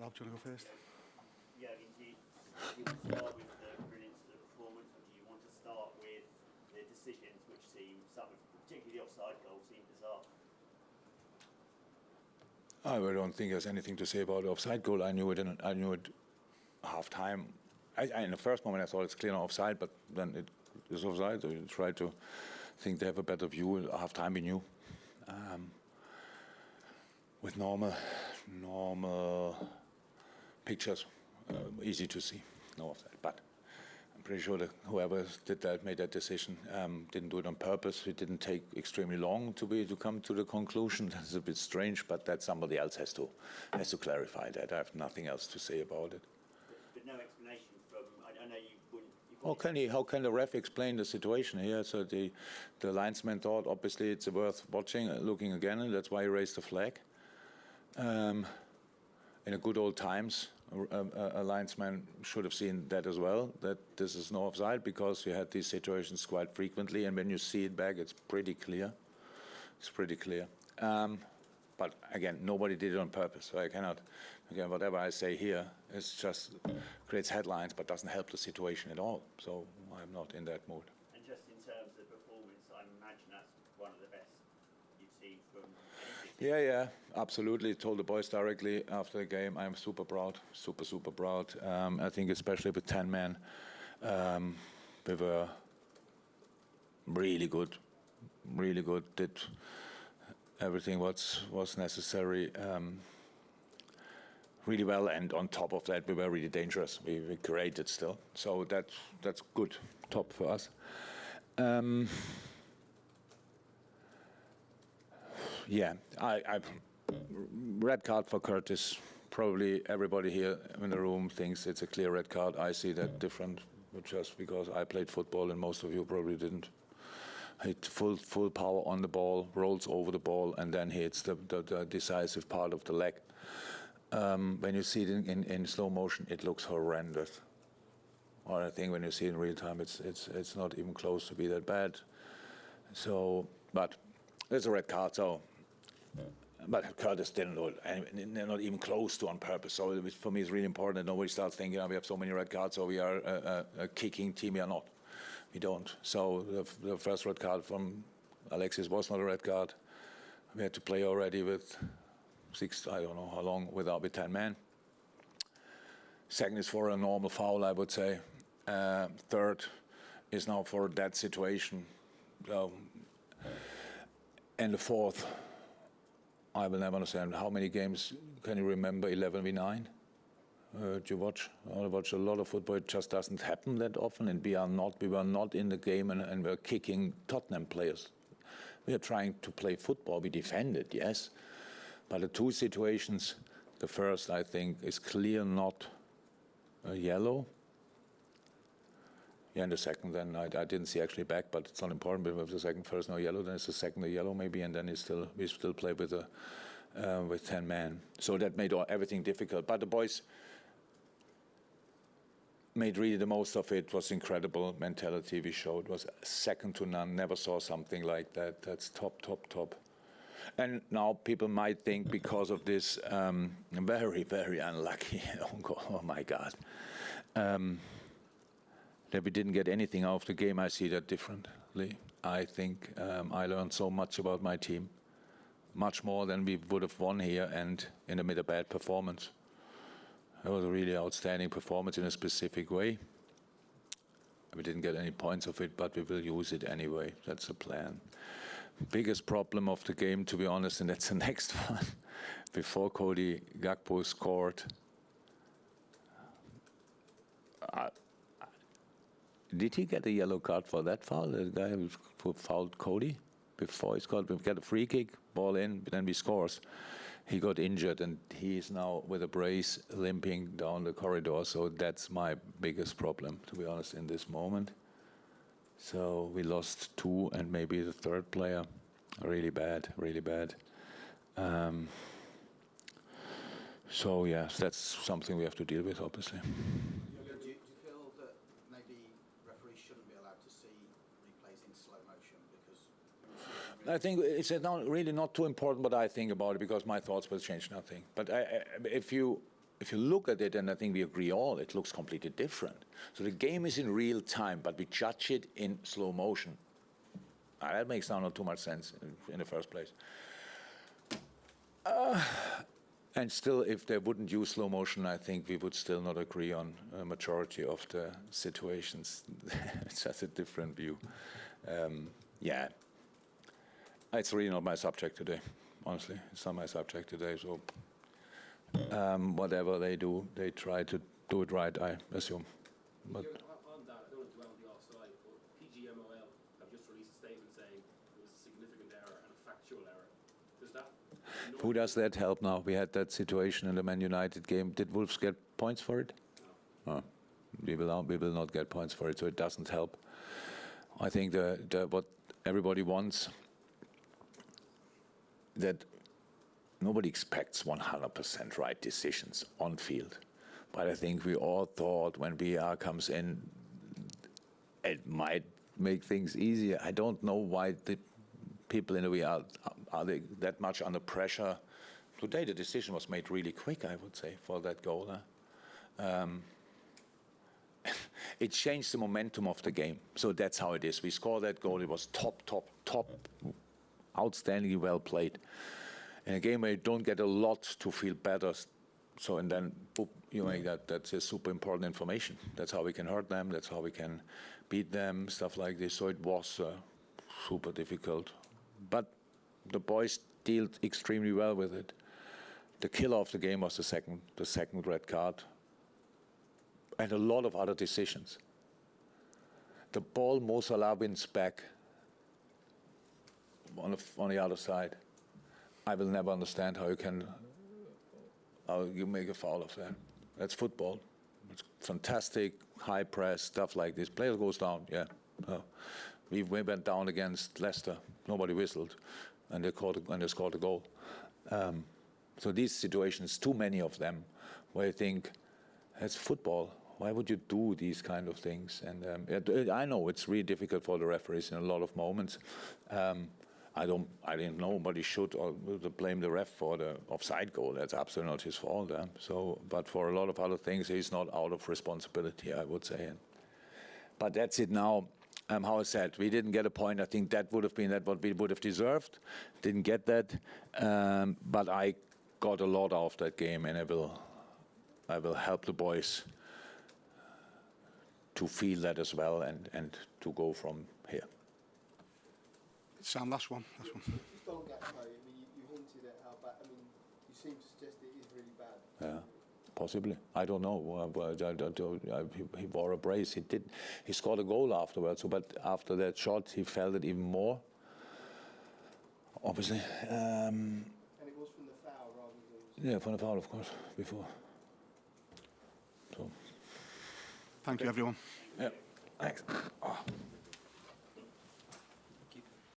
Rob, do you want to go first? Yeah, do you want to start with the brilliance of the performance, or do you want to start with the decisions, which seem, particularly the offside goal, seem bizarre? I don't think there's anything to say about the offside goal. I knew it half time. In the first moment I thought it's clear offside, but then it is offside. So you try to think they have a better view. Half time we knew. With normal pictures, easy to see, no offside. But I'm pretty sure that whoever did that, made that decision, didn't do it on purpose. It didn't take extremely long to come to the conclusion. That's a bit strange, but that somebody else has to clarify that. I have nothing else to say about it. But no explanation from. I know you wouldn't. How can the ref explain the situation here? So the linesman thought obviously it's worth watching, looking again, and that's why he raised the flag. In the good old times, a linesman should have seen that as well, that this is no offside, because you had these situations quite frequently, and when you see it back, it's pretty clear. It's pretty clear. But again, nobody did it on purpose, so I cannot. Again, whatever I say here is just creates headlines, but doesn't help the situation at all. So I'm not in that mood. And just in terms of performance, I imagine that's one of the best you've seen from anything. Yeah, absolutely. Told the boys directly after the game, I'm super proud, super proud. I think especially with 10 men, we were really good, did everything was necessary really well, and on top of that, we were really dangerous. We created still, so that's good, top for us. Yeah, I red card for Curtis. Probably everybody here in the room thinks it's a clear red card. I see that different, just because I played football and most of you probably didn't. Hit full power on the ball, rolls over the ball, and then hits the decisive part of the leg. When you see it in slow motion, it looks horrendous. Or I think when you see it in real time, it's not even close to be that bad. So, but it's a red card. So, but Curtis didn't do it, and they're not even close to on purpose. So for me, it's really important that nobody starts thinking, we have so many red cards, so we are a kicking team. We are not. We don't. So the first red card from Alexis was not a red card. We had to play already with 6, I don't know how long, with 10 men. Second is for a normal foul, I would say. Third is now for that situation. So, and the fourth, I will never understand. How many games can you remember? 11v9? Do you watch? I watch a lot of football. It just doesn't happen that often, and we were not in the game, and we're kicking Tottenham players. We are trying to play football. We defended, yes, but the two situations, the first I think is clear not a yellow. Yeah, and the second then I didn't see actually back, but it's not important. But if the second first no yellow, then it's the second a yellow maybe, and then we still play with 10 men. So that made everything difficult. But the boys made really the most of it. It was incredible mentality we showed. It was second to none. Never saw something like that. That's top. And now people might think because of this very, very unlucky, oh my God, that we didn't get anything out of the game. I see that differently. I think I learned so much about my team, much more than we would have won here and in a bad performance. It was a really outstanding performance in a specific way. We didn't get any points of it, but we will use it anyway. That's the plan. Biggest problem of the game, to be honest, and that's the next one. Before Cody Gakpo scored, did he get a yellow card for that foul? The guy who fouled Cody before he scored. We get a free kick, ball in, then we scores. He got injured, and he is now with a brace limping down the corridor. So that's my biggest problem, to be honest, in this moment. So we lost 2 and maybe the third player. Really bad. So yes, that's something we have to deal with, obviously. Do you feel that maybe referees shouldn't be allowed to see replays in slow motion because? I think it's really not too important what I think about it, because my thoughts will change nothing. But if you if you look at it, and I think we agree all, it looks completely different. So the game is in real time, but we judge it in slow motion. That makes not too much sense in the first place. And still, if they wouldn't use slow motion, I think we would still not agree on a majority of the situations. It's just a different view. Yeah, it's really not my subject today, honestly. It's not my subject today, so whatever they do, they try to do it right, I assume. But on that, I don't want to dwell on the offside, but PGMOL have just released a statement saying it was a significant error and a factual error. Does that... Who does that help now? We had that situation in the Man United game. Did Wolves get points for it? No. Oh, we will not get points for it, so it doesn't help. I think what everybody wants, that nobody expects 100% right decisions on field. But I think we all thought when VR comes in, it might make things easier. I don't know why the people in the VR are they that much under pressure. Today the decision was made really quick, I would say, for that goal. It changed the momentum of the game. So that's how it is. We scored that goal. It was top, outstandingly well played. In a game where you don't get a lot to feel better, so and then boop, you make that. That's a super important information. That's how we can hurt them. That's how we can beat them. Stuff like this. So it was super difficult, but the boys dealt extremely well with it. The killer of the game was the second red card, and a lot of other decisions. The ball Mo Salah wins back on the other side. I will never understand how you make a foul of that. That's football. It's fantastic, high press, stuff like this. Player goes down, yeah. We went down against Leicester. Nobody whistled, and they scored a goal. So these situations, too many of them, where you think, that's football. Why would you do these kind of things? And I know it's really difficult for the referees in a lot of moments. I think nobody should blame the ref for the offside goal. That's absolutely not his fault. But for a lot of other things, he's not out of responsibility, I would say. But that's it now. How I said, we didn't get a point. I think that would have been what we would have deserved. Didn't get that. But I got a lot out of that game, and I will help the boys to feel that as well and to go from here. Sam, last one. Just on Gakpo, I mean, you hinted at how bad. I mean, you seem to suggest it is really bad. Yeah, possibly. I don't know. He wore a brace. He scored a goal afterwards. But after that shot, he felt it even more. Obviously. And it was from the foul rather than. Yeah, from the foul, of course. Before. So. Thank you, everyone. Yeah. Thanks. Oh.